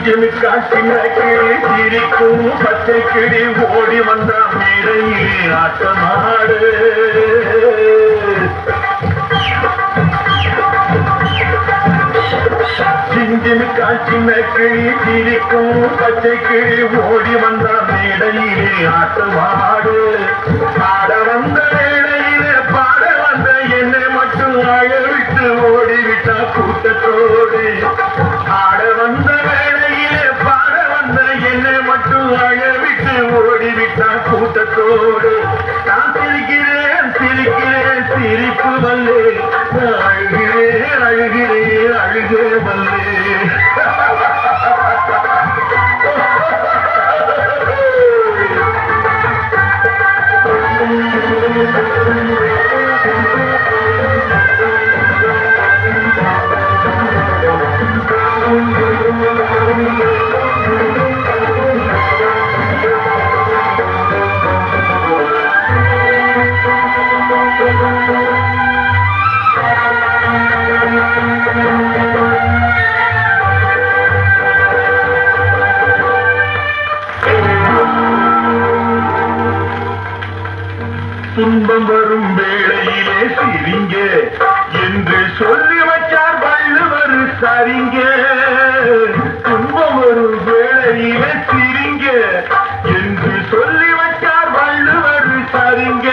காட்டின கிளி சிரிக்கும் பச்சை கிளி ஓடி வந்த மேடையிலே ஆட்டமாடு சிங்கிமி காட்டின கிளி சிரிக்கும் பச்சை கிளி ஓடி வந்த மேடையிலே ஆட்டமாடு ஆட வந்த மேடையிலே பாட வந்த என்னை மட்டும் அழவிட்டு ஓடிவிட்டா கூட்டத்தோடு ஆட வந்த வேளையிலே பாட வந்த என்னை மட்டும் அழவிட்டு ஓடிவிட்டா கூட்டத்தோடு நான் சிரிக்கிறேன் சிரிக்கிறேன் சிரிப்பு வல்லே அழுகிறேன் அழுகிறேன் அழுகே வல்லே துன்பம் வரும் வேளையிலே சிரிங்க என்று சொல்லி வச்சார் வள்ளுவர் சரிங்க துன்பம் வரும் வேளையிலே சிரிங்க என்று சொல்லி வச்சார் வள்ளுவர் சரிங்க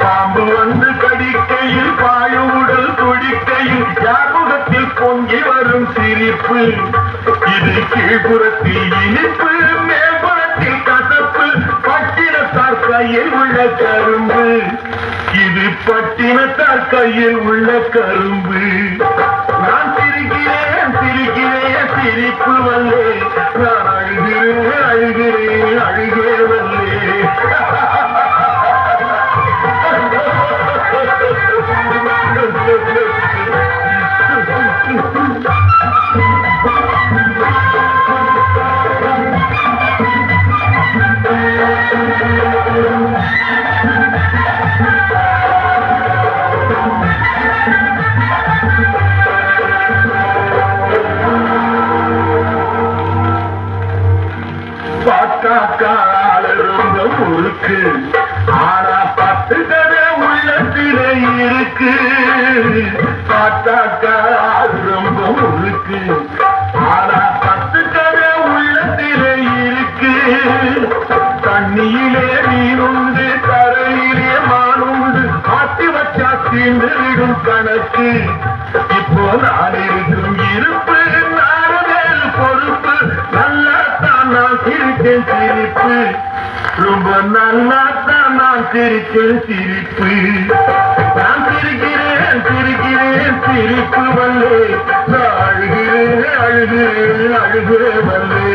பாம்பு வந்து கடிக்கையில் பாழு உடல் துடிக்கையில் யாருகத்தில் பொங்கி வரும் சிரிப்பு இது கீழ்புறத்தில் இனிப்பு மேல்புறத்தில் கசப்பு பட்டினத்தார் கையில் உள்ள கரும்பு இது பட்டினத்தார் கையில் உள்ள கரும்பு நான் சிரிக்கிறேன் சிரிக்கிறேன் சிரிப்பு வல்லே நான் அழுகிறேன் அழுகிறேன் அழுகே வல்லே பார்த்தாக்கால ரொம்ப முறுக்கு ஆனா பத்து கதை உள்ளத்திலே இருக்கு பார்த்தாக்கால ரொம்ப முறுக்கு ஆனா பத்து கதை உள்ளத்திலே இருக்கு தண்ணியிலே மீனுண்டு கரையிலே மானுண்டு மாட்டி வச்சா தீண்டு விடும் கணக்கு இப்போ நான் இருக்கும் இருப்பு நாடுதல் பொறுப்பு நல்லா நான் சிரித்தேன் சிரிப்பு ரொம்ப நல்லாத்தான் நான் சிரித்தேன் சிரிப்பு நான் சிரிக்கிறேன் சிரிக்கிறேன் சிரிப்பு வல்லே நான் அழுகிறேன் அழுகிறேன் அழுகே வல்லே